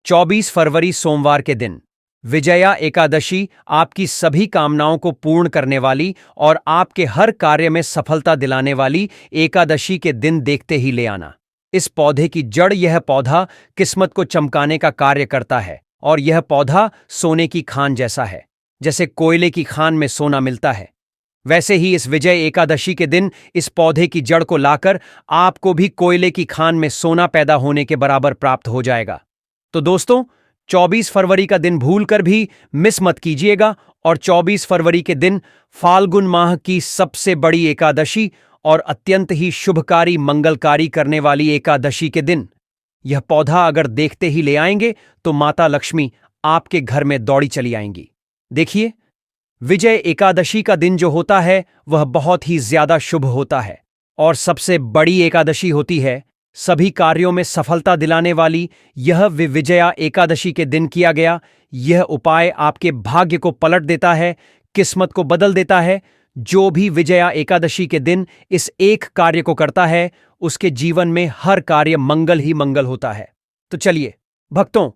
24 फरवरी सोमवार के दिन विजया एकादशी आपकी सभी कामनाओं को पूर्ण करने वाली और आपके हर कार्य में सफलता दिलाने वाली एकादशी के दिन देखते ही ले आना। इस पौधे की जड़, यह पौधा किस्मत को चमकाने का कार्य करता है और यह पौधा सोने की खान जैसा है। जैसे कोयले की खान में सोना मिलता है, वैसे ही इस विजय एकादशी के दिन इस पौधे की जड़ को लाकर आपको भी कोयले की खान में सोना पैदा होने के बराबर प्राप्त हो जाएगा। तो दोस्तों, 24 फरवरी का दिन भूलकर भी मिस मत कीजिएगा और 24 फरवरी के दिन फाल्गुन माह की सबसे बड़ी एकादशी और अत्यंत ही शुभकारी मंगलकारी करने वाली एकादशी के दिन यह पौधा अगर देखते ही ले आएंगे तो माता लक्ष्मी आपके घर में दौड़ी चली आएंगी। देखिए, विजय एकादशी का दिन जो होता है वह बहुत ही ज्यादा शुभ होता है और सबसे बड़ी एकादशी होती है। सभी कार्यों में सफलता दिलाने वाली यह विजया एकादशी के दिन किया गया यह उपाय आपके भाग्य को पलट देता है, किस्मत को बदल देता है। जो भी विजया एकादशी के दिन इस एक कार्य को करता है उसके जीवन में हर कार्य मंगल ही मंगल होता है। तो चलिए भक्तों,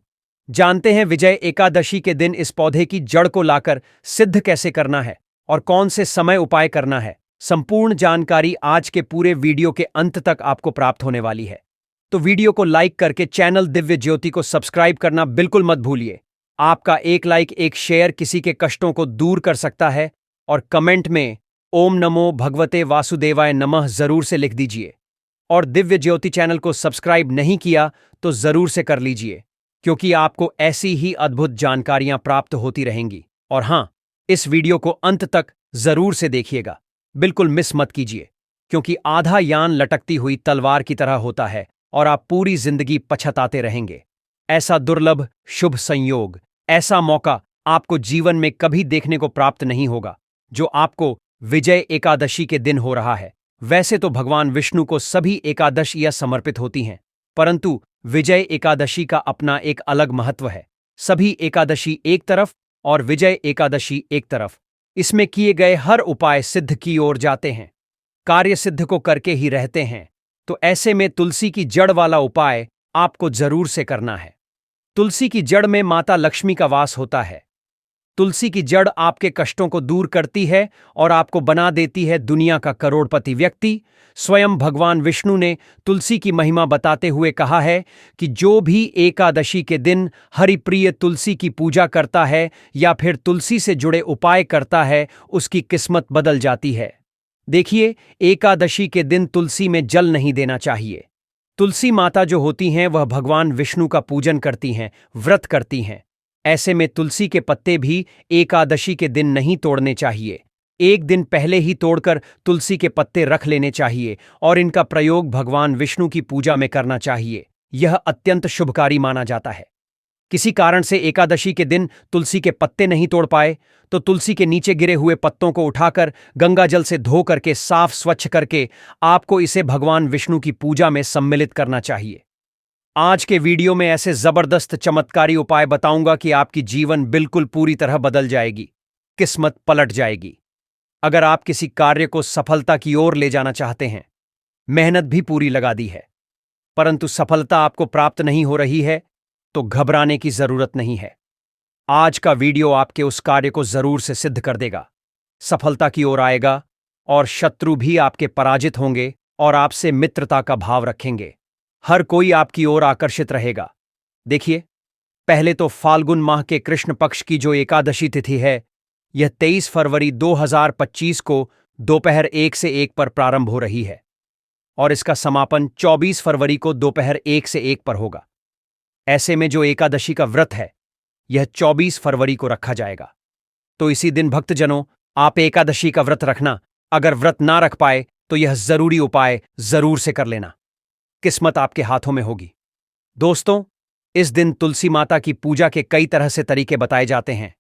जानते हैं विजय एकादशी के दिन इस पौधे की जड़ को लाकर सिद्ध कैसे करना है और कौन से समय उपाय करना है। संपूर्ण जानकारी आज के पूरे वीडियो के अंत तक आपको प्राप्त होने वाली है। तो वीडियो को लाइक करके चैनल दिव्य ज्योति को सब्सक्राइब करना बिल्कुल मत भूलिए। आपका एक लाइक, एक शेयर किसी के कष्टों को दूर कर सकता है और कमेंट में ओम नमो भगवते वासुदेवाय नमः जरूर से लिख दीजिए। और दिव्य ज्योति चैनल को सब्सक्राइब नहीं किया तो जरूर से कर लीजिए, क्योंकि आपको ऐसी ही अद्भुत जानकारियां प्राप्त होती रहेंगी। और हां, इस वीडियो को अंत तक जरूर से देखिएगा, बिल्कुल मिस मत कीजिए, क्योंकि आधा यान लटकती हुई तलवार की तरह होता है और आप पूरी जिंदगी पछताते रहेंगे। ऐसा दुर्लभ शुभ संयोग, ऐसा मौका आपको जीवन में कभी देखने को प्राप्त नहीं होगा जो आपको विजय एकादशी के दिन हो रहा है। वैसे तो भगवान विष्णु को सभी एकादशियां समर्पित होती हैं, परंतु विजय एकादशी का अपना एक अलग महत्व है। सभी एकादशी एक तरफ और विजय एकादशी एक तरफ। इसमें किए गए हर उपाय सिद्ध की ओर जाते हैं, कार्य सिद्ध को करके ही रहते हैं। तो ऐसे में तुलसी की जड़ वाला उपाय आपको जरूर से करना है। तुलसी की जड़ में माता लक्ष्मी का वास होता है। तुलसी की जड़ आपके कष्टों को दूर करती है और आपको बना देती है दुनिया का करोड़पति व्यक्ति। स्वयं भगवान विष्णु ने तुलसी की महिमा बताते हुए कहा है कि जो भी एकादशी के दिन हरिप्रिय तुलसी की पूजा करता है या फिर तुलसी से जुड़े उपाय करता है उसकी किस्मत बदल जाती है। देखिए, एकादशी के दिन तुलसी में जल नहीं देना चाहिए। तुलसी माता जो होती हैं वह भगवान विष्णु का पूजन करती हैं, व्रत करती हैं। ऐसे में तुलसी के पत्ते भी एकादशी के दिन नहीं तोड़ने चाहिए। एक दिन पहले ही तोड़कर तुलसी के पत्ते रख लेने चाहिए और इनका प्रयोग भगवान विष्णु की पूजा में करना चाहिए। यह अत्यंत शुभकारी माना जाता है। किसी कारण से एकादशी के दिन तुलसी के पत्ते नहीं तोड़ पाए तो तुलसी के नीचे गिरे हुए पत्तों को उठाकर गंगा जल से धो करके साफ स्वच्छ करके आपको इसे भगवान विष्णु की पूजा में सम्मिलित करना चाहिए। आज के वीडियो में ऐसे जबरदस्त चमत्कारी उपाय बताऊंगा कि आपकी जीवन बिल्कुल पूरी तरह बदल जाएगी, किस्मत पलट जाएगी। अगर आप किसी कार्य को सफलता की ओर ले जाना चाहते हैं, मेहनत भी पूरी लगा दी है, परंतु सफलता आपको प्राप्त नहीं हो रही है, तो घबराने की जरूरत नहीं है। आज का वीडियो आपके उस कार्य को जरूर से सिद्ध कर देगा, सफलता की ओर आएगा और शत्रु भी आपके पराजित होंगे और आपसे मित्रता का भाव रखेंगे। हर कोई आपकी ओर आकर्षित रहेगा। देखिए, पहले तो फाल्गुन माह के कृष्ण पक्ष की जो एकादशी तिथि है, यह 23 फरवरी 2025 को दोपहर 1 से 1 पर प्रारंभ हो रही है और इसका समापन 24 फरवरी को दोपहर 1 से 1 पर होगा। ऐसे में जो एकादशी का व्रत है, यह 24 फरवरी को रखा जाएगा। तो इसी दिन भक्तजनों, आप एकादशी का व्रत रखना। अगर व्रत ना रख पाए तो यह जरूरी उपाय जरूर से कर लेना, किस्मत आपके हाथों में होगी। दोस्तों, इस दिन तुलसी माता की पूजा के कई तरह से तरीके बताए जाते हैं।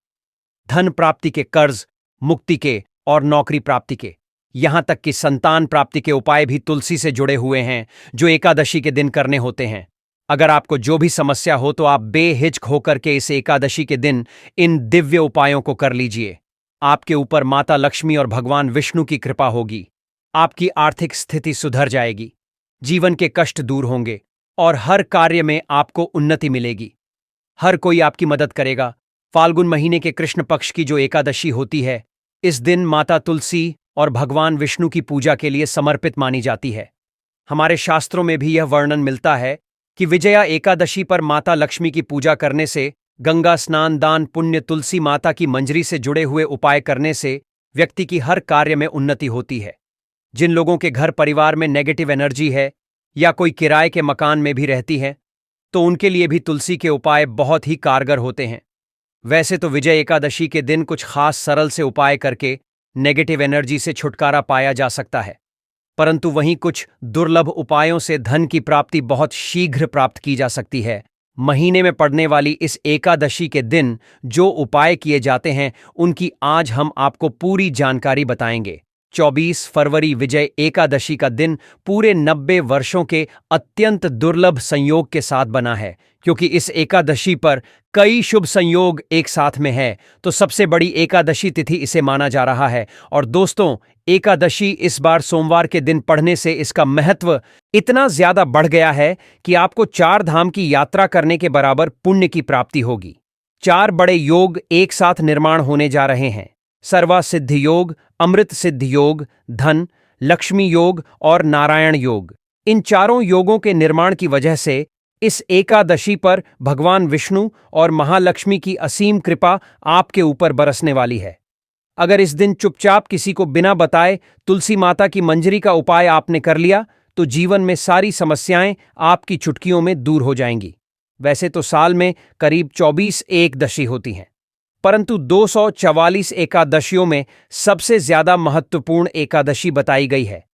धन प्राप्ति के, कर्ज मुक्ति के और नौकरी प्राप्ति के, यहां तक कि संतान प्राप्ति के उपाय भी तुलसी से जुड़े हुए हैं जो एकादशी के दिन करने होते हैं। अगर आपको जो भी समस्या हो तो आप बेहिचक होकर के इस एकादशी के दिन इन दिव्य उपायों को कर लीजिए। आपके ऊपर माता लक्ष्मी और भगवान विष्णु की कृपा होगी। आपकी आर्थिक स्थिति सुधर जाएगी, जीवन के कष्ट दूर होंगे और हर कार्य में आपको उन्नति मिलेगी। हर कोई आपकी मदद करेगा। फाल्गुन महीने के कृष्ण पक्ष की जो एकादशी होती है, इस दिन माता तुलसी और भगवान विष्णु की पूजा के लिए समर्पित मानी जाती है। हमारे शास्त्रों में भी यह वर्णन मिलता है कि विजया एकादशी पर माता लक्ष्मी की पूजा करने से, गंगा स्नान, दान पुण्य, तुलसी माता की मंजरी से जुड़े हुए उपाय करने से व्यक्ति की हर कार्य में उन्नति होती है। जिन लोगों के घर परिवार में नेगेटिव एनर्जी है या कोई किराए के मकान में भी रहती है, तो उनके लिए भी तुलसी के उपाय बहुत ही कारगर होते हैं। वैसे तो विजय एकादशी के दिन कुछ खास सरल से उपाय करके नेगेटिव एनर्जी से छुटकारा पाया जा सकता है, परंतु वहीं कुछ दुर्लभ उपायों से धन की प्राप्ति बहुत शीघ्र प्राप्त की जा सकती है। महीने में पड़ने वाली इस एकादशी के दिन जो उपाय किए जाते हैं, उनकी आज हम आपको पूरी जानकारी बताएंगे। 24 फरवरी विजय एकादशी का दिन पूरे 90 वर्षों के अत्यंत दुर्लभ संयोग के साथ बना है। क्योंकि इस एकादशी पर कई शुभ संयोग एक साथ में है, तो सबसे बड़ी एकादशी तिथि इसे माना जा रहा है। और दोस्तों, एकादशी इस बार सोमवार के दिन पढ़ने से इसका महत्व इतना ज्यादा बढ़ गया है कि आपको 4 धाम की यात्रा करने के बराबर पुण्य की प्राप्ति होगी। 4 बड़े योग एक साथ निर्माण होने जा रहे हैं: सर्वा सिद्धि योग, अमृत सिद्धि योग, धन लक्ष्मी योग और नारायण योग। इन चारों योगों के निर्माण की वजह से इस एकादशी पर भगवान विष्णु और महालक्ष्मी की असीम कृपा आपके ऊपर बरसने वाली है। अगर इस दिन चुपचाप किसी को बिना बताए तुलसी माता की मंजरी का उपाय आपने कर लिया, तो जीवन में सारी समस्याएं आपकी चुटकियों में दूर हो जाएंगी। वैसे तो साल में करीब 24 एकदशी होती हैं, परंतु 244 एकादशियों में सबसे ज्यादा महत्वपूर्ण एकादशी बताई गई है,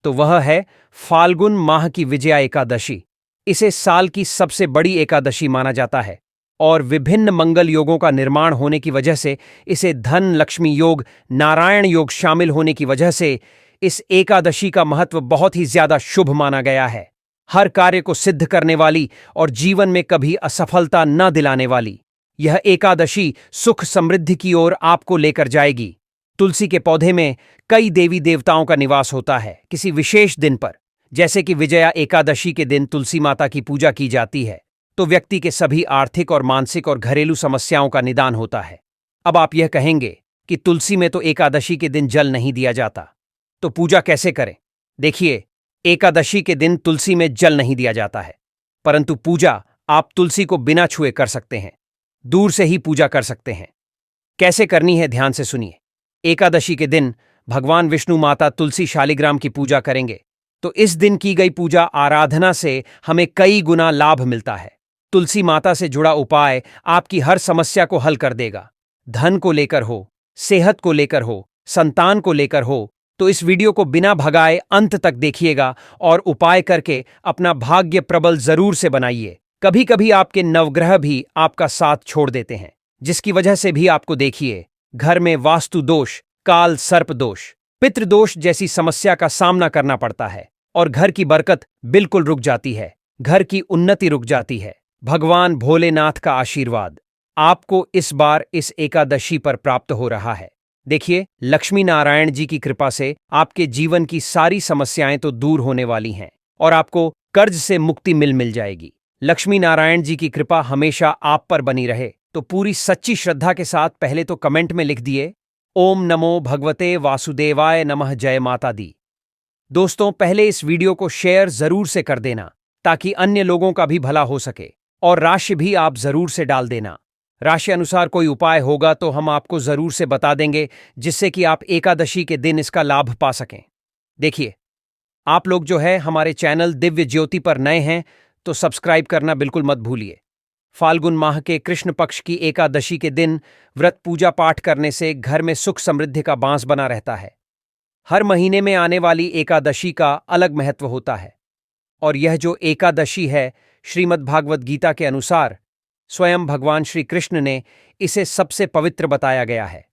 तो वह है फाल्गुन माह की विजया एकादशी। इसे साल की सबसे बड़ी एकादशी माना जाता है और विभिन्न मंगल योगों का निर्माण होने की वजह से इसे धन लक्ष्मी योग, नारायण योग शामिल होने की वजह से इस एकादशी का महत्व बहुत ही ज्यादा शुभ माना गया है। हर कार्य को सिद्ध करने वाली और जीवन में कभी असफलता न दिलाने वाली यह एकादशी सुख समृद्धि की ओर आपको लेकर जाएगी। तुलसी के पौधे में कई देवी देवताओं का निवास होता है। किसी विशेष दिन पर, जैसे कि विजया एकादशी के दिन तुलसी माता की पूजा की जाती है, तो व्यक्ति के सभी आर्थिक और मानसिक और घरेलू समस्याओं का निदान होता है। अब आप यह कहेंगे कि तुलसी में तो एकादशी के दिन जल नहीं दिया जाता, तो पूजा कैसे करें? देखिए, एकादशी के दिन तुलसी में जल नहीं दिया जाता है, परंतु पूजा आप तुलसी को बिना छुए कर सकते हैं, दूर से ही पूजा कर सकते हैं। कैसे करनी है, ध्यान से सुनिए। एकादशी के दिन भगवान विष्णु माता तुलसी शालिग्राम की पूजा करेंगे, तो इस दिन की गई पूजा आराधना से हमें कई गुना लाभ मिलता है। तुलसी माता से जुड़ा उपाय आपकी हर समस्या को हल कर देगा। धन को लेकर हो, सेहत को लेकर हो, संतान को लेकर हो, तो इस वीडियो को बिना भगाए अंत तक देखिएगा और उपाय करके अपना भाग्य प्रबल जरूर से बनाइए। कभी कभी आपके नवग्रह भी आपका साथ छोड़ देते हैं, जिसकी वजह से भी आपको देखिए घर में वास्तु दोष, काल सर्प दोष, पितृदोष जैसी समस्या का सामना करना पड़ता है और घर की बरकत बिल्कुल रुक जाती है, घर की उन्नति रुक जाती है। भगवान भोलेनाथ का आशीर्वाद आपको इस बार इस एकादशी पर प्राप्त हो रहा है। देखिए, लक्ष्मी नारायण जी की कृपा से आपके जीवन की सारी समस्याएं तो दूर होने वाली हैं और आपको कर्ज से मुक्ति मिल जाएगी। लक्ष्मी नारायण जी की कृपा हमेशा आप पर बनी रहे, तो पूरी सच्ची श्रद्धा के साथ पहले तो कमेंट में लिख दिए, ओम नमो भगवते वासुदेवाय नमः, जय माता दी। दोस्तों, पहले इस वीडियो को शेयर जरूर से कर देना ताकि अन्य लोगों का भी भला हो सके, और राशि भी आप जरूर से डाल देना। राशि अनुसार कोई उपाय होगा तो हम आपको जरूर से बता देंगे, जिससे कि आप एकादशी के दिन इसका लाभ पा सकें। देखिए, आप लोग जो है हमारे चैनल दिव्य ज्योति पर नए हैं तो सब्सक्राइब करना बिल्कुल मत भूलिए। फाल्गुन माह के कृष्ण पक्ष की एकादशी के दिन व्रत पूजा पाठ करने से घर में सुख समृद्धि का बांस बना रहता है। हर महीने में आने वाली एकादशी का अलग महत्व होता है, और यह जो एकादशी है, श्रीमद् भागवत गीता के अनुसार स्वयं भगवान श्री कृष्ण ने इसे सबसे पवित्र बताया गया है।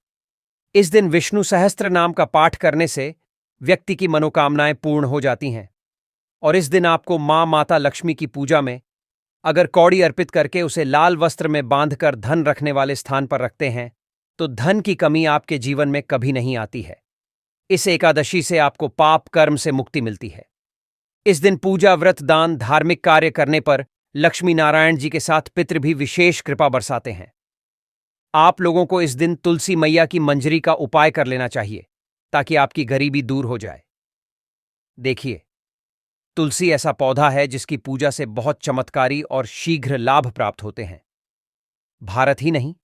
इस दिन विष्णु सहस्त्र नाम का पाठ करने से व्यक्ति की मनोकामनाएं पूर्ण हो जाती हैं, और इस दिन आपको माता लक्ष्मी की पूजा में अगर कौड़ी अर्पित करके उसे लाल वस्त्र में बांधकर धन रखने वाले स्थान पर रखते हैं, तो धन की कमी आपके जीवन में कभी नहीं आती है। इस एकादशी से आपको पाप कर्म से मुक्ति मिलती है। इस दिन पूजा, व्रत, दान, धार्मिक कार्य करने पर लक्ष्मी नारायण जी के साथ पितृ भी विशेष कृपा बरसाते हैं। आप लोगों को इस दिन तुलसी मैया की मंजरी का उपाय कर लेना चाहिए ताकि आपकी गरीबी दूर हो जाए। देखिए, तुलसी ऐसा पौधा है जिसकी पूजा से बहुत चमत्कारी और शीघ्र लाभ प्राप्त होते हैं। भारत ही नहीं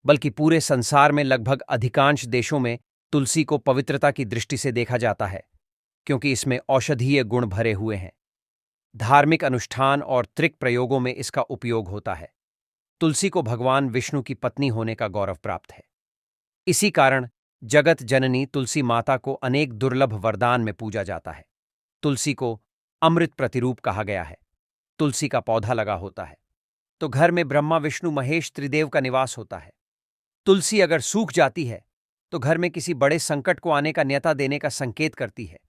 बल्कि पूरे संसार में लगभग अधिकांश देशों में तुलसी को पवित्रता की दृष्टि से देखा जाता है, क्योंकि इसमें औषधीय गुण भरे हुए हैं। धार्मिक अनुष्ठान और त्रिक प्रयोगों में इसका उपयोग होता है। तुलसी को भगवान विष्णु की पत्नी होने का गौरव प्राप्त है। इसी कारण जगत जननी तुलसी माता को अनेक दुर्लभ वरदान में पूजा जाता है। तुलसी को अमृत प्रतिरूप कहा गया है। तुलसी का पौधा लगा होता है तो घर में ब्रह्मा विष्णु महेश त्रिदेव का निवास होता है। तुलसी अगर सूख जाती है तो घर में किसी बड़े संकट को आने का न्यौता देने का संकेत करती है।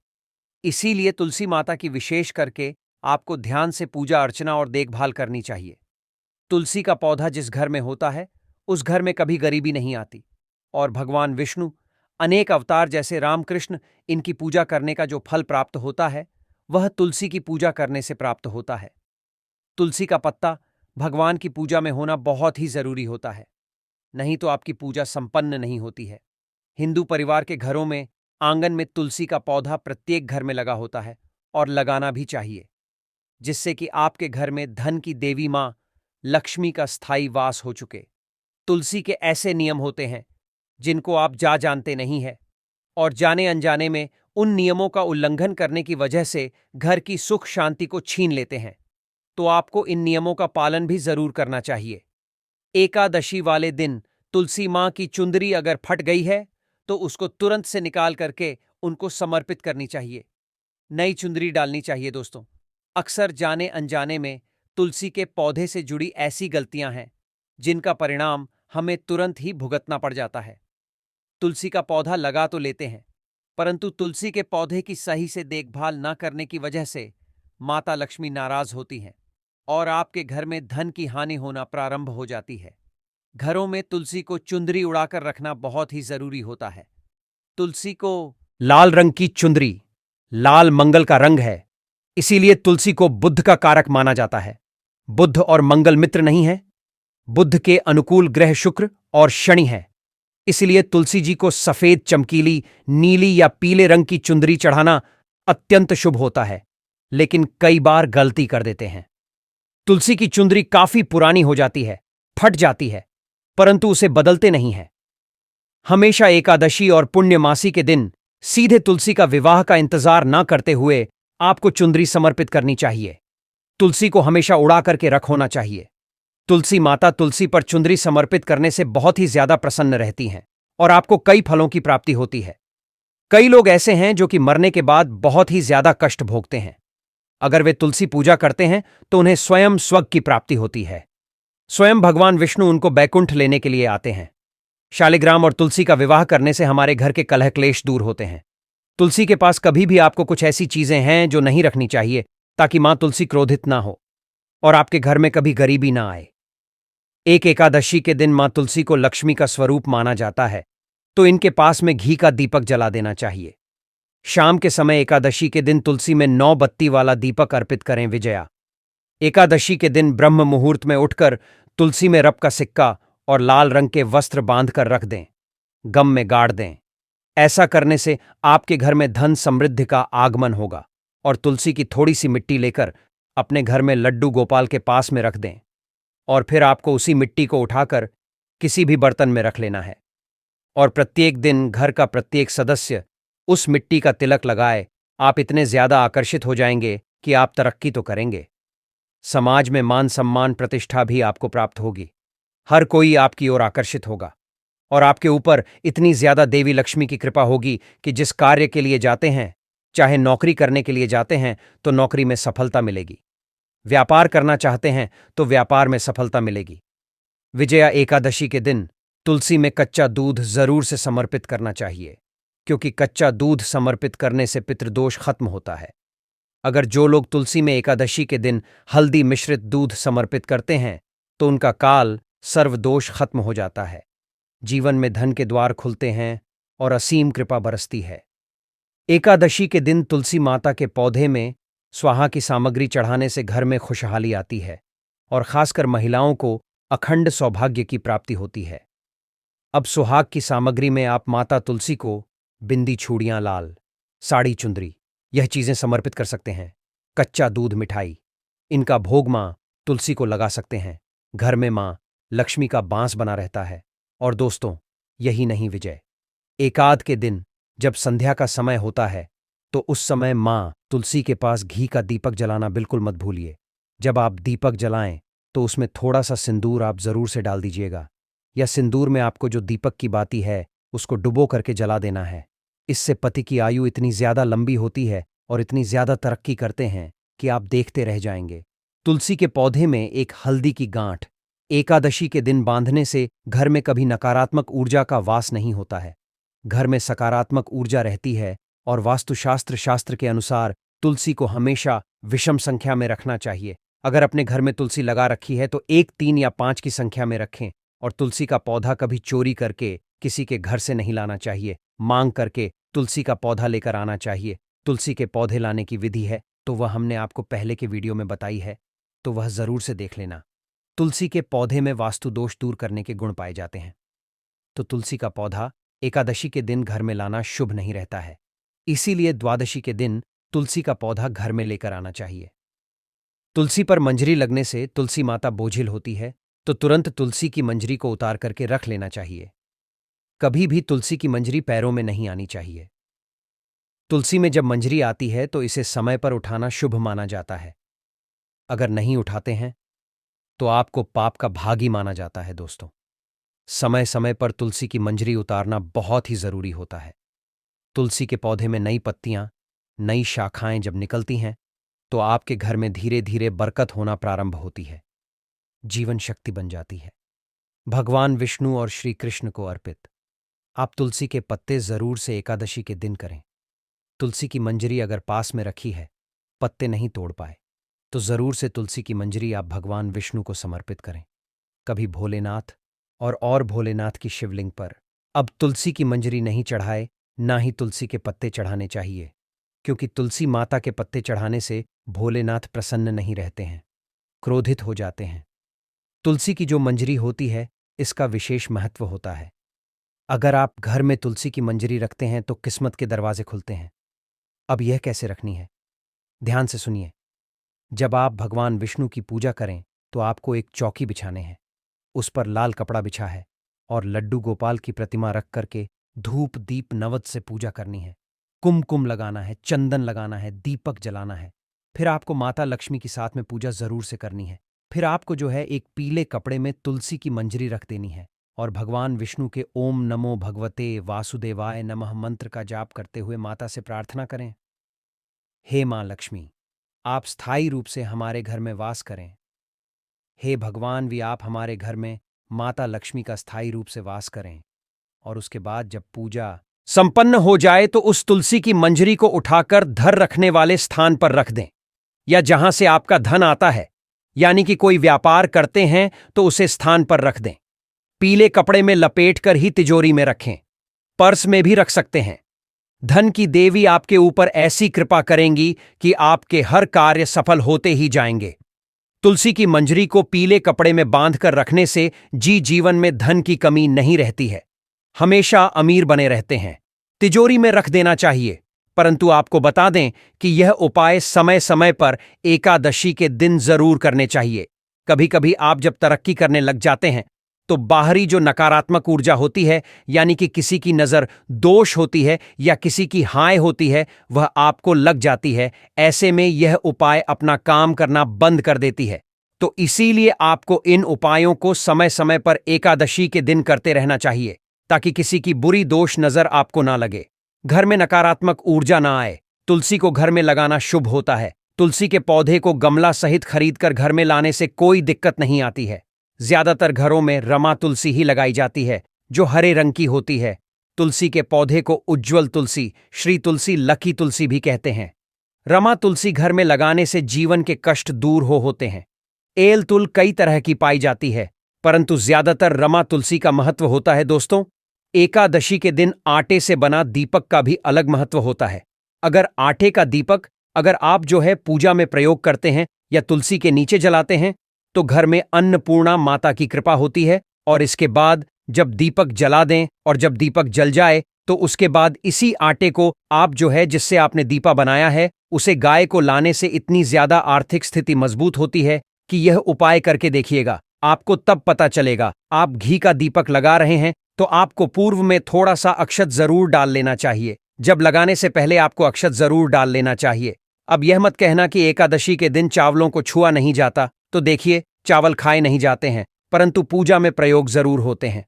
इसीलिए तुलसी माता की विशेष करके आपको ध्यान से पूजा अर्चना और देखभाल करनी चाहिए। तुलसी का पौधा जिस घर में होता है उस घर में कभी गरीबी नहीं आती, और भगवान विष्णु अनेक अवतार जैसे रामकृष्ण इनकी पूजा करने का जो फल प्राप्त होता है वह तुलसी की पूजा करने से प्राप्त होता है। तुलसी का पत्ता भगवान की पूजा में होना बहुत ही जरूरी होता है, नहीं तो आपकी पूजा संपन्न नहीं होती है। हिंदू परिवार के घरों में आंगन में तुलसी का पौधा प्रत्येक घर में लगा होता है और लगाना भी चाहिए, जिससे कि आपके घर में धन की देवी मां लक्ष्मी का स्थायी वास हो चुके। तुलसी के ऐसे नियम होते हैं जिनको आप जानते नहीं हैं, और जाने अनजाने में उन नियमों का उल्लंघन करने की वजह से घर की सुख शांति को छीन लेते हैं। तो आपको इन नियमों का पालन भी जरूर करना चाहिए। एकादशी वाले दिन तुलसी मां की चुंदरी अगर फट गई है तो उसको तुरंत से निकाल करके उनको समर्पित करनी चाहिए। नई चुंदरी डालनी चाहिए दोस्तों। अक्सर जाने अनजाने में तुलसी के पौधे से जुड़ी ऐसी गलतियां हैं जिनका परिणाम हमें तुरंत ही भुगतना पड़ जाता है। तुलसी का पौधा लगा तो लेते हैं, परंतु तुलसी के पौधे की सही से देखभाल न करने की वजह से माता लक्ष्मी नाराज होती हैं और आपके घर में धन की हानि होना प्रारंभ हो जाती है। घरों में तुलसी को चुंदरी उड़ाकर रखना बहुत ही जरूरी होता है। तुलसी को लाल रंग की चुंदरी, लाल मंगल का रंग है, इसीलिए तुलसी को बुध का कारक माना जाता है। बुध और मंगल मित्र नहीं है। बुध के अनुकूल ग्रह शुक्र और शनि है। इसलिए तुलसी जी को सफेद चमकीली नीली या पीले रंग की चुंदरी चढ़ाना अत्यंत शुभ होता है, लेकिन कई बार गलती कर देते हैं। तुलसी की चुंदरी काफी पुरानी हो जाती है, फट जाती है, परंतु उसे बदलते नहीं है। हमेशा एकादशी और पुण्यमासी के दिन सीधे तुलसी का विवाह का इंतजार न करते हुए आपको चुंदरी समर्पित करनी चाहिए। तुलसी को हमेशा उड़ा करके रख होना चाहिए। तुलसी माता तुलसी पर चुंदरी समर्पित करने से बहुत ही ज्यादा प्रसन्न रहती हैं और आपको कई फलों की प्राप्ति होती है। कई लोग ऐसे हैं जो कि मरने के बाद बहुत ही ज्यादा कष्ट भोगते हैं। अगर वे तुलसी पूजा करते हैं तो उन्हें स्वयं स्वर्ग की प्राप्ति होती है। स्वयं भगवान विष्णु उनको बैकुंठ लेने के लिए आते हैं। शालिग्राम और तुलसी का विवाह करने से हमारे घर के कलह क्लेश दूर होते हैं। तुलसी के पास कभी भी आपको कुछ ऐसी चीजें हैं जो नहीं रखनी चाहिए, ताकि मां तुलसी क्रोधित ना हो और आपके घर में कभी गरीबी ना आए। एक एकादशी के दिन मां तुलसी को लक्ष्मी का स्वरूप माना जाता है, तो इनके पास में घी का दीपक जला देना चाहिए। शाम के समय एकादशी के दिन तुलसी में 9 बत्ती वाला दीपक अर्पित करें। विजया एकादशी के दिन ब्रह्म मुहूर्त में उठकर तुलसी में रप का सिक्का और लाल रंग के वस्त्र बांधकर रख दें, गम में गाड़ दें। ऐसा करने से आपके घर में धन समृद्धि का आगमन होगा। और तुलसी की थोड़ी सी मिट्टी लेकर अपने घर में लड्डू गोपाल के पास में रख दें, और फिर आपको उसी मिट्टी को उठाकर किसी भी बर्तन में रख लेना है, और प्रत्येक दिन घर का प्रत्येक सदस्य उस मिट्टी का तिलक लगाए। आप इतने ज्यादा आकर्षित हो जाएंगे कि आप तरक्की तो करेंगे, समाज में मान सम्मान प्रतिष्ठा भी आपको प्राप्त होगी। हर कोई आपकी ओर आकर्षित होगा और आपके ऊपर इतनी ज्यादा देवी लक्ष्मी की कृपा होगी कि जिस कार्य के लिए जाते हैं, चाहे नौकरी करने के लिए जाते हैं तो नौकरी में सफलता मिलेगी, व्यापार करना चाहते हैं तो व्यापार में सफलता मिलेगी। विजया एकादशी के दिन तुलसी में कच्चा दूध जरूर से समर्पित करना चाहिए, क्योंकि कच्चा दूध समर्पित करने से पितृदोष खत्म होता है। अगर जो लोग तुलसी में एकादशी के दिन हल्दी मिश्रित दूध समर्पित करते हैं तो उनका काल सर्वदोष खत्म हो जाता है, जीवन में धन के द्वार खुलते हैं और असीम कृपा बरसती है। एकादशी के दिन तुलसी माता के पौधे में स्वाहा की सामग्री चढ़ाने से घर में खुशहाली आती है और खासकर महिलाओं को अखंड सौभाग्य की प्राप्ति होती है। अब सुहाग की सामग्री में आप माता तुलसी को बिंदी, चूड़ियां, लाल साड़ी, चुंदरी यह चीजें समर्पित कर सकते हैं। कच्चा दूध, मिठाई इनका भोग मां तुलसी को लगा सकते हैं। घर में मां लक्ष्मी का बांस बना रहता है। और दोस्तों, यही नहीं विजय, एकाद के दिन जब संध्या का समय होता है तो उस समय मां तुलसी के पास घी का दीपक जलाना बिल्कुल मत भूलिए। जब आप दीपक जलाएं तो उसमें थोड़ा सा सिंदूर आप जरूर से डाल दीजिएगा, या सिंदूर में आपको जो दीपक की बाती है उसको डुबो करके जला देना है। इससे पति की आयु इतनी ज्यादा लंबी होती है और इतनी ज्यादा तरक्की करते हैं कि आप देखते रह जाएंगे। तुलसी के पौधे में एक हल्दी की गांठ एकादशी के दिन बांधने से घर में कभी नकारात्मक ऊर्जा का वास नहीं होता है। घर में सकारात्मक ऊर्जा रहती है। और वास्तुशास्त्र के अनुसार तुलसी को हमेशा विषम संख्या में रखना चाहिए। अगर अपने घर में तुलसी लगा रखी है तो 1, 3 या 5 की संख्या में रखें। और तुलसी का पौधा कभी चोरी करके किसी के घर से नहीं लाना चाहिए। मांग करके तुलसी का पौधा लेकर आना चाहिए। तुलसी के पौधे लाने की विधि है तो वह हमने आपको पहले के वीडियो में बताई है, तो वह जरूर से देख लेना। तुलसी के पौधे में वास्तु दोष दूर करने के गुण पाए जाते हैं, तो तुलसी का पौधा एकादशी के दिन घर में लाना शुभ नहीं रहता है। इसीलिए द्वादशी के दिन तुलसी का पौधा घर में लेकर आना चाहिए। तुलसी पर मंजरी लगने से तुलसी माता बोझिल होती है, तो तुरंत तुलसी की मंजरी को उतार करके रख लेना चाहिए। कभी भी तुलसी की मंजरी पैरों में नहीं आनी चाहिए। तुलसी में जब मंजरी आती है तो इसे समय पर उठाना शुभ माना जाता है। अगर नहीं उठाते हैं तो आपको पाप का भागी माना जाता है। दोस्तों, समय समय पर तुलसी की मंजरी उतारना बहुत ही जरूरी होता है। तुलसी के पौधे में नई पत्तियां, नई शाखाएं जब निकलती हैं तो आपके घर में धीरे धीरे बरकत होना प्रारंभ होती है, जीवन शक्ति बन जाती है। भगवान विष्णु और श्री कृष्ण को अर्पित आप तुलसी के पत्ते जरूर से एकादशी के दिन करें। तुलसी की मंजरी अगर पास में रखी है, पत्ते नहीं तोड़ पाए, तो जरूर से तुलसी की मंजरी आप भगवान विष्णु को समर्पित करें। कभी भोलेनाथ और भोलेनाथ की शिवलिंग पर अब तुलसी की मंजरी नहीं चढ़ाए, ना ही तुलसी के पत्ते चढ़ाने चाहिए, क्योंकि तुलसी माता के पत्ते चढ़ाने से भोलेनाथ प्रसन्न नहीं रहते हैं, क्रोधित हो जाते हैं। तुलसी की जो मंजरी होती है इसका विशेष महत्व होता है। अगर आप घर में तुलसी की मंजरी रखते हैं तो किस्मत के दरवाजे खुलते हैं। अब यह कैसे रखनी है, ध्यान से सुनिए। जब आप भगवान विष्णु की पूजा करें तो आपको एक चौकी बिछाने हैं, उस पर लाल कपड़ा बिछा है और लड्डू गोपाल की प्रतिमा रख करके धूप दीप नवद से पूजा करनी है। कुमकुम लगाना है, चंदन लगाना है, दीपक जलाना है। फिर आपको माता लक्ष्मी के साथ में पूजा जरूर से करनी है। फिर आपको जो है एक पीले कपड़े में तुलसी की मंजरी रख देनी है और भगवान विष्णु के ओम नमो भगवते वासुदेवाय नमः मंत्र का जाप करते हुए माता से प्रार्थना करें, हे मां लक्ष्मी, आप स्थायी रूप से हमारे घर में वास करें। हे भगवान भी आप हमारे घर में माता लक्ष्मी का स्थायी रूप से वास करें। और उसके बाद जब पूजा संपन्न हो जाए तो उस तुलसी की मंजरी को उठाकर धर रखने वाले स्थान पर रख दें, या जहां से आपका धन आता है, यानी कि कोई व्यापार करते हैं तो उसे स्थान पर रख दें। पीले कपड़े में लपेटकर ही तिजोरी में रखें, पर्स में भी रख सकते हैं। धन की देवी आपके ऊपर ऐसी कृपा करेंगी कि आपके हर कार्य सफल होते ही जाएंगे। तुलसी की मंजरी को पीले कपड़े में बांधकर रखने से जीवन में धन की कमी नहीं रहती है, हमेशा अमीर बने रहते हैं। तिजोरी में रख देना चाहिए, परंतु आपको बता दें कि यह उपाय समय समय पर एकादशी के दिन जरूर करने चाहिए। कभी कभी आप जब तरक्की करने लग जाते हैं तो बाहरी जो नकारात्मक ऊर्जा होती है, यानी कि किसी की नजर दोष होती है या किसी की हाय होती है, वह आपको लग जाती है। ऐसे में यह उपाय अपना काम करना बंद कर देती है। तो इसीलिए आपको इन उपायों को समय समय पर एकादशी के दिन करते रहना चाहिए, ताकि किसी की बुरी दोष नजर आपको ना लगे, घर में नकारात्मक ऊर्जा ना आए। तुलसी को घर में लगाना शुभ होता है। तुलसी के पौधे को गमला सहित खरीदकर घर में लाने से कोई दिक्कत नहीं आती है। ज्यादातर घरों में रमा तुलसी ही लगाई जाती है, जो हरे रंग की होती है। तुलसी के पौधे को उज्ज्वल तुलसी, श्री तुलसी, लकी तुलसी भी कहते हैं। रमा तुलसी घर में लगाने से जीवन के कष्ट दूर होते हैं। एल तुल कई तरह की पाई जाती है, परंतु ज्यादातर रमा तुलसी का महत्व होता है। दोस्तों, एकादशी के दिन आटे से बना दीपक का भी अलग महत्व होता है। अगर आटे का दीपक अगर आप जो है पूजा में प्रयोग करते हैं या तुलसी के नीचे जलाते हैं तो घर में अन्नपूर्णा माता की कृपा होती है। और इसके बाद जब दीपक जला दें और जब दीपक जल जाए तो उसके बाद इसी आटे को आप जो है जिससे आपने दीपा बनाया है उसे गाय को लाने से इतनी ज्यादा आर्थिक स्थिति मजबूत होती है कि यह उपाय करके देखिएगा। आपको तब पता चलेगा। आप घी का दीपक लगा रहे हैं तो आपको पूर्व में थोड़ा सा अक्षत जरूर डाल लेना चाहिए। जब लगाने से पहले आपको अक्षत जरूर डाल लेना चाहिए। अब यह मत कहना कि एकादशी के दिन चावलों को छुआ नहीं जाता। तो देखिए, चावल खाए नहीं जाते हैं परंतु पूजा में प्रयोग जरूर होते हैं।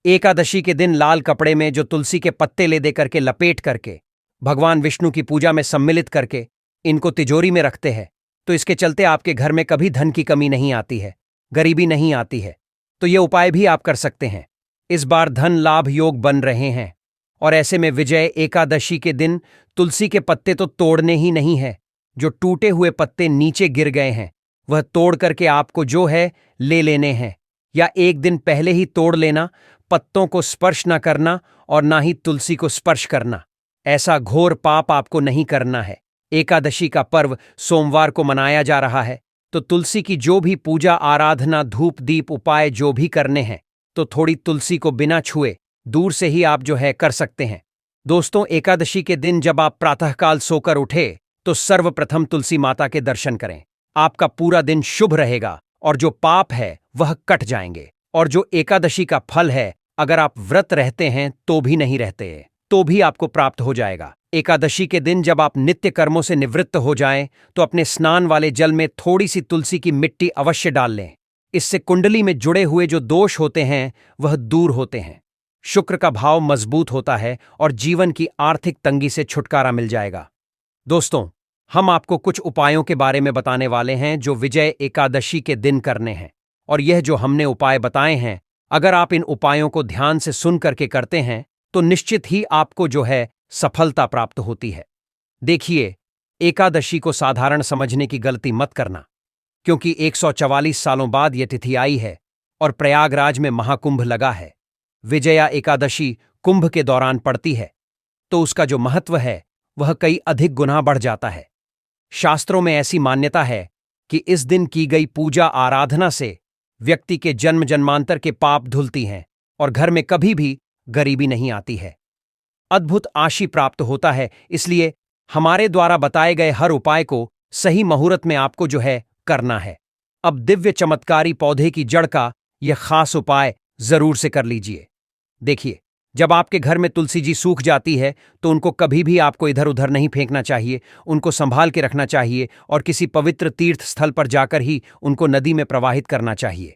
एकादशी के दिन लाल कपड़े में जो तुलसी के पत्ते ले दे करके लपेट करके भगवान विष्णु की पूजा में सम्मिलित करके इनको तिजोरी में रखते हैं तो इसके चलते आपके घर में कभी धन की कमी नहीं आती है, गरीबी नहीं आती है। तो ये उपाय भी आप कर सकते हैं। इस बार धन लाभ योग बन रहे हैं और ऐसे में विजय एकादशी के दिन तुलसी के पत्ते तो तोड़ने ही नहीं है। जो टूटे हुए पत्ते नीचे गिर गए हैं वह तोड़ करके आपको जो है ले लेने हैं, या एक दिन पहले ही तोड़ लेना। पत्तों को स्पर्श न करना और ना ही तुलसी को स्पर्श करना। ऐसा घोर पाप आपको नहीं करना है। एकादशी का पर्व सोमवार को मनाया जा रहा है तो तुलसी की जो भी पूजा आराधना धूप दीप उपाय जो भी करने हैं तो थोड़ी तुलसी को बिना छुए दूर से ही आप जो है कर सकते हैं। दोस्तों, एकादशी के दिन जब आप प्रातःकाल सोकर उठे तो सर्वप्रथम तुलसी माता के दर्शन करें। आपका पूरा दिन शुभ रहेगा और जो पाप है वह कट जाएंगे। और जो एकादशी का फल है, अगर आप व्रत रहते हैं तो भी नहीं रहते तो भी आपको प्राप्त हो जाएगा। एकादशी के दिन जब आप नित्य कर्मों से निवृत्त हो जाएं तो अपने स्नान वाले जल में थोड़ी सी तुलसी की मिट्टी अवश्य डाल लें। इससे कुंडली में जुड़े हुए जो दोष होते हैं वह दूर होते हैं। शुक्र का भाव मजबूत होता है और जीवन की आर्थिक तंगी से छुटकारा मिल जाएगा। दोस्तों, हम आपको कुछ उपायों के बारे में बताने वाले हैं जो विजय एकादशी के दिन करने हैं। और यह जो हमने उपाय बताए हैं, अगर आप इन उपायों को ध्यान से सुन करके करते हैं तो निश्चित ही आपको जो है सफलता प्राप्त होती है। देखिए, एकादशी को साधारण समझने की गलती मत करना, क्योंकि 144 सालों बाद यह तिथि आई है और प्रयागराज में महाकुंभ लगा है। विजया एकादशी कुंभ के दौरान पड़ती है तो उसका जो महत्व है वह कई अधिक गुना बढ़ जाता है। शास्त्रों में ऐसी मान्यता है कि इस दिन की गई पूजा आराधना से व्यक्ति के जन्म जन्मांतर के पाप धुलती हैं और घर में कभी भी गरीबी नहीं आती है। अद्भुत आशी प्राप्त होता है। इसलिए हमारे द्वारा बताए गए हर उपाय को सही मुहूर्त में आपको जो है करना है। अब दिव्य चमत्कारी पौधे की जड़ का यह खास उपाय जरूर से कर लीजिए। देखिए, जब आपके घर में तुलसी जी सूख जाती है तो उनको कभी भी आपको इधर उधर नहीं फेंकना चाहिए। उनको संभाल के रखना चाहिए और किसी पवित्र तीर्थ स्थल पर जाकर ही उनको नदी में प्रवाहित करना चाहिए।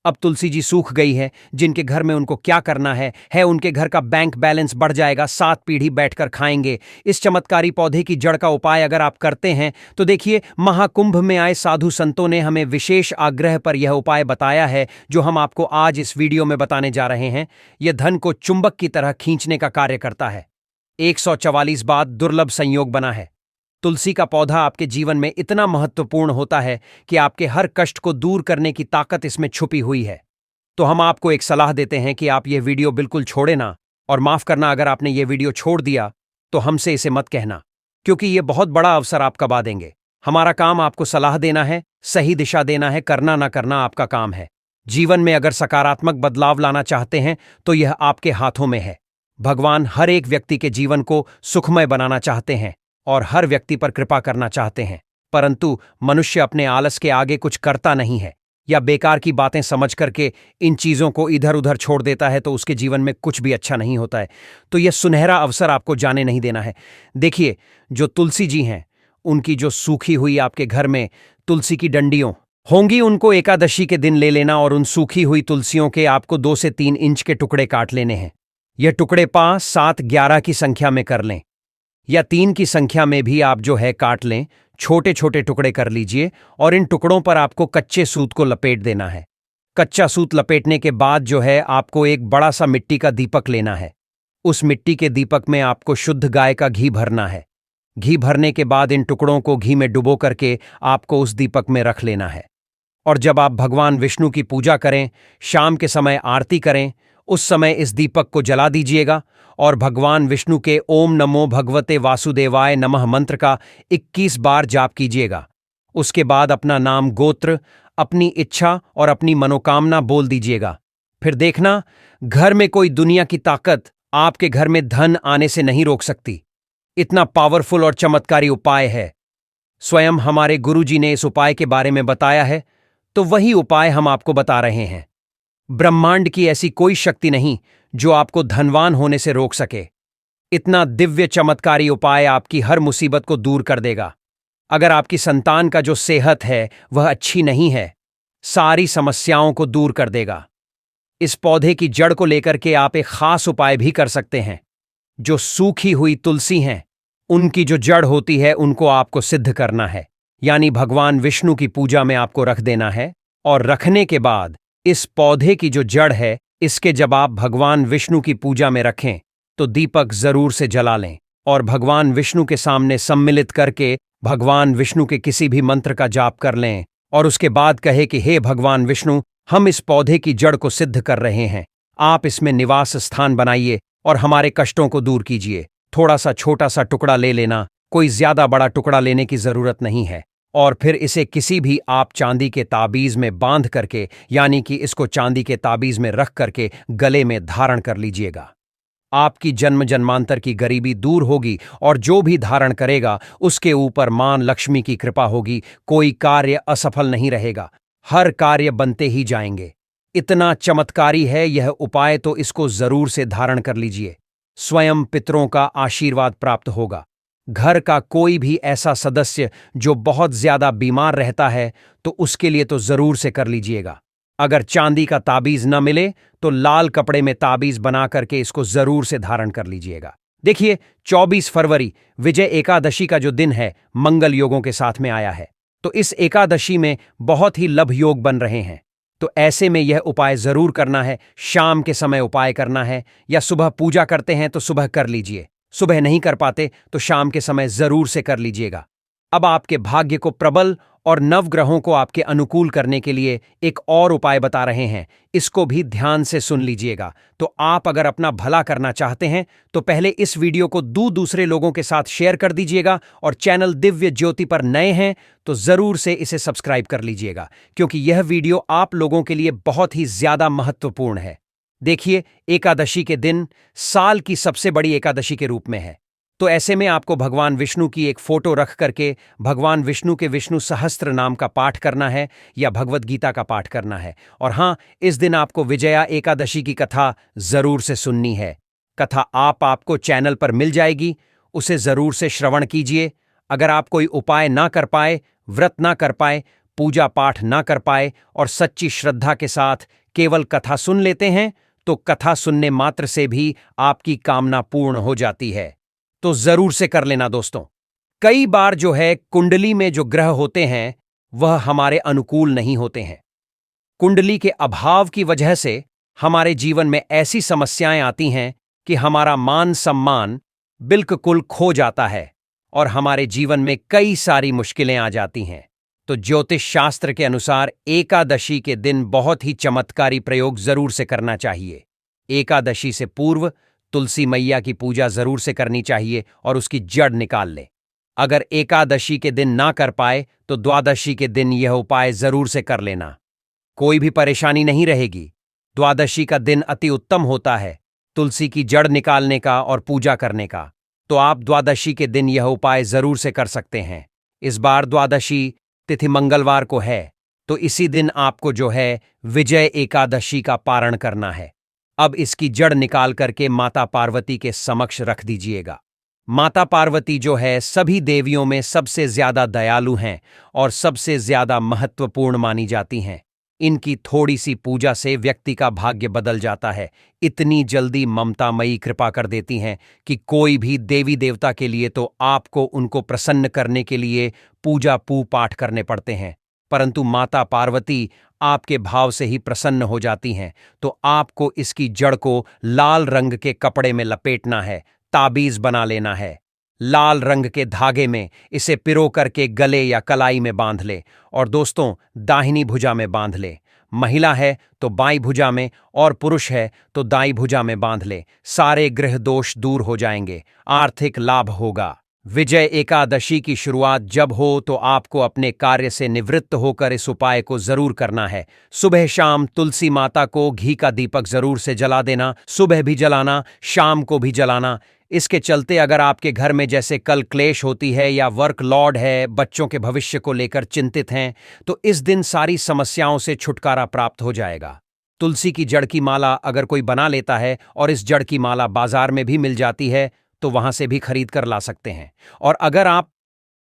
अब तुलसी जी सूख गई है, जिनके घर में उनको क्या करना है उनके घर का बैंक बैलेंस बढ़ जाएगा। 7 पीढ़ी बैठकर खाएंगे। इस चमत्कारी पौधे की जड़ का उपाय अगर आप करते हैं तो देखिए, महाकुंभ में आए साधु संतों ने हमें विशेष आग्रह पर यह उपाय बताया है जो हम आपको आज इस वीडियो में बताने जा रहे हैं। यह धन को चुंबक की तरह खींचने का कार्य करता है। 144 बाद दुर्लभ संयोग बना है। तुलसी का पौधा आपके जीवन में इतना महत्वपूर्ण होता है कि आपके हर कष्ट को दूर करने की ताकत इसमें छुपी हुई है। तो हम आपको एक सलाह देते हैं कि आप ये वीडियो बिल्कुल छोड़े ना। और माफ करना, अगर आपने ये वीडियो छोड़ दिया तो हमसे इसे मत कहना, क्योंकि ये बहुत बड़ा अवसर आप गवा देंगे। हमारा काम आपको सलाह देना है, सही दिशा देना है। करना ना करना आपका काम है। जीवन में अगर सकारात्मक बदलाव लाना चाहते हैं तो यह आपके हाथों में है। भगवान हर एक व्यक्ति के जीवन को सुखमय बनाना चाहते हैं और हर व्यक्ति पर कृपा करना चाहते हैं, परंतु मनुष्य अपने आलस के आगे कुछ करता नहीं है या बेकार की बातें समझ करके इन चीजों को इधर उधर छोड़ देता है तो उसके जीवन में कुछ भी अच्छा नहीं होता है। तो यह सुनहरा अवसर आपको जाने नहीं देना है। देखिए, जो तुलसी जी हैं उनकी जो सूखी हुई आपके घर में तुलसी की डंडियों होंगी, उनको एकादशी के दिन ले लेना और उन सूखी हुई तुलसियों के आपको 2 से 3 इंच के टुकड़े काट लेने हैं। यह टुकड़े 5, 7, 11 की संख्या में कर लें या 3 की संख्या में भी आप जो है काट लें। छोटे छोटे टुकड़े कर लीजिए और इन टुकड़ों पर आपको कच्चे सूत को लपेट देना है। कच्चा सूत लपेटने के बाद जो है आपको एक बड़ा सा मिट्टी का दीपक लेना है। उस मिट्टी के दीपक में आपको शुद्ध गाय का घी भरना है। घी भरने के बाद इन टुकड़ों को घी में डुबो करके आपको उस दीपक में रख लेना है। और जब आप भगवान विष्णु की पूजा करें, शाम के समय आरती करें, उस समय इस दीपक को जला दीजिएगा और भगवान विष्णु के ओम नमो भगवते वासुदेवाय नमः मंत्र का 21 बार जाप कीजिएगा। उसके बाद अपना नाम, गोत्र, अपनी इच्छा और अपनी मनोकामना बोल दीजिएगा। फिर देखना, घर में कोई दुनिया की ताकत आपके घर में धन आने से नहीं रोक सकती। इतना पावरफुल और चमत्कारी उपाय है। स्वयं हमारे गुरुजी ने इस उपाय के बारे में बताया है, तो वही उपाय हम आपको बता रहे हैं। ब्रह्मांड की ऐसी कोई शक्ति नहीं जो आपको धनवान होने से रोक सके। इतना दिव्य चमत्कारी उपाय आपकी हर मुसीबत को दूर कर देगा। अगर आपकी संतान का जो सेहत है वह अच्छी नहीं है, सारी समस्याओं को दूर कर देगा। इस पौधे की जड़ को लेकर के आप एक खास उपाय भी कर सकते हैं। जो सूखी हुई तुलसी हैं, उनकी जो जड़ होती है उनको आपको सिद्ध करना है, यानी भगवान विष्णु की पूजा में आपको रख देना है। और रखने के बाद इस पौधे की जो जड़ है, इसके जब आप भगवान विष्णु की पूजा में रखें तो दीपक जरूर से जला लें और भगवान विष्णु के सामने सम्मिलित करके भगवान विष्णु के किसी भी मंत्र का जाप कर लें और उसके बाद कहे कि हे भगवान विष्णु, हम इस पौधे की जड़ को सिद्ध कर रहे हैं, आप इसमें निवास स्थान बनाइए और हमारे कष्टों को दूर कीजिए। थोड़ा सा छोटा सा टुकड़ा ले लेना, कोई ज्यादा बड़ा टुकड़ा लेने की जरूरत नहीं है। और फिर इसे किसी भी आप चांदी के ताबीज में बांध करके, यानी कि इसको चांदी के ताबीज में रख करके गले में धारण कर लीजिएगा। आपकी जन्म जन्मांतर की गरीबी दूर होगी और जो भी धारण करेगा उसके ऊपर मां लक्ष्मी की कृपा होगी। कोई कार्य असफल नहीं रहेगा, हर कार्य बनते ही जाएंगे। इतना चमत्कारी है यह उपाय, तो इसको जरूर से धारण कर लीजिए। स्वयं पितरों का आशीर्वाद प्राप्त होगा। घर का कोई भी ऐसा सदस्य जो बहुत ज्यादा बीमार रहता है तो उसके लिए तो जरूर से कर लीजिएगा। अगर चांदी का ताबीज न मिले तो लाल कपड़े में ताबीज बना करके इसको जरूर से धारण कर लीजिएगा। देखिए, 24 फरवरी विजय एकादशी का जो दिन है, मंगल योगों के साथ में आया है। तो इस एकादशी में बहुत ही लभ योग बन रहे हैं। तो ऐसे में यह उपाय जरूर करना है। शाम के समय उपाय करना है, या सुबह पूजा करते हैं तो सुबह कर लीजिए, सुबह नहीं कर पाते तो शाम के समय जरूर से कर लीजिएगा। अब आपके भाग्य को प्रबल और नवग्रहों को आपके अनुकूल करने के लिए एक और उपाय बता रहे हैं, इसको भी ध्यान से सुन लीजिएगा। तो आप अगर अपना भला करना चाहते हैं तो पहले इस वीडियो को दूसरे लोगों के साथ शेयर कर दीजिएगा, और चैनल दिव्य ज्योति पर नए हैं तो जरूर से इसे सब्सक्राइब कर लीजिएगा, क्योंकि यह वीडियो आप लोगों के लिए बहुत ही ज्यादा महत्वपूर्ण है। देखिए, एकादशी के दिन साल की सबसे बड़ी एकादशी के रूप में है। तो ऐसे में आपको भगवान विष्णु की एक फोटो रख करके भगवान विष्णु के विष्णु सहस्त्र नाम का पाठ करना है या भगवत गीता का पाठ करना है। और हाँ, इस दिन आपको विजया एकादशी की कथा जरूर से सुननी है। कथा आपको चैनल पर मिल जाएगी, उसे जरूर से श्रवण कीजिए। अगर आप कोई उपाय ना कर पाए, व्रत ना कर पाए, पूजा पाठ ना कर पाए और सच्ची श्रद्धा के साथ केवल कथा सुन लेते हैं, तो कथा सुनने मात्र से भी आपकी कामना पूर्ण हो जाती है। तो जरूर से कर लेना दोस्तों। कई बार जो है, कुंडली में जो ग्रह होते हैं वह हमारे अनुकूल नहीं होते हैं। कुंडली के अभाव की वजह से हमारे जीवन में ऐसी समस्याएं आती हैं कि हमारा मान सम्मान बिल्कुल खो जाता है और हमारे जीवन में कई सारी मुश्किलें आ जाती हैं। तो ज्योतिष शास्त्र के अनुसार एकादशी के दिन बहुत ही चमत्कारी प्रयोग जरूर से करना चाहिए। एकादशी से पूर्व तुलसी मैया की पूजा जरूर से करनी चाहिए और उसकी जड़ निकाल ले। अगर एकादशी के दिन ना कर पाए तो द्वादशी के दिन यह उपाय जरूर से कर लेना, कोई भी परेशानी नहीं रहेगी। द्वादशी का दिन अति उत्तम होता है तुलसी की जड़ निकालने का और पूजा करने का। तो आप द्वादशी के दिन यह उपाय जरूर से कर सकते हैं। इस बार द्वादशी तिथि मंगलवार को है, तो इसी दिन आपको जो है विजय एकादशी का पारण करना है। अब इसकी जड़ निकाल करके माता पार्वती के समक्ष रख दीजिएगा। माता पार्वती जो है सभी देवियों में सबसे ज्यादा दयालु हैं और सबसे ज्यादा महत्वपूर्ण मानी जाती हैं। इनकी थोड़ी सी पूजा से व्यक्ति का भाग्य बदल जाता है। इतनी जल्दी ममतामयी कृपा कर देती हैं कि कोई भी देवी देवता के लिए तो आपको उनको प्रसन्न करने के लिए पूजा पाठ करने पड़ते हैं, परंतु माता पार्वती आपके भाव से ही प्रसन्न हो जाती हैं। तो आपको इसकी जड़ को लाल रंग के कपड़े में लपेटना है, ताबीज बना लेना है। लाल रंग के धागे में इसे पिरो करके गले या कलाई में बांध ले, और दोस्तों दाहिनी भुजा में बांध ले। महिला है तो बाईं भुजा में और पुरुष है तो दाईं भुजा में बांध ले। सारे ग्रह दोष दूर हो जाएंगे, आर्थिक लाभ होगा। विजय एकादशी की शुरुआत जब हो तो आपको अपने कार्य से निवृत्त होकर इस उपाय को जरूर करना है। सुबह शाम तुलसी माता को घी का दीपक जरूर से जला देना, सुबह भी जलाना, शाम को भी जलाना। इसके चलते अगर आपके घर में जैसे कल क्लेश होती है या वर्क लॉड है, बच्चों के भविष्य को लेकर चिंतित हैं, तो इस दिन सारी समस्याओं से छुटकारा प्राप्त हो जाएगा। तुलसी की जड़ की माला अगर कोई बना लेता है और इस जड़ की माला बाजार में भी मिल जाती है, तो वहां से भी खरीद कर ला सकते हैं। और अगर आप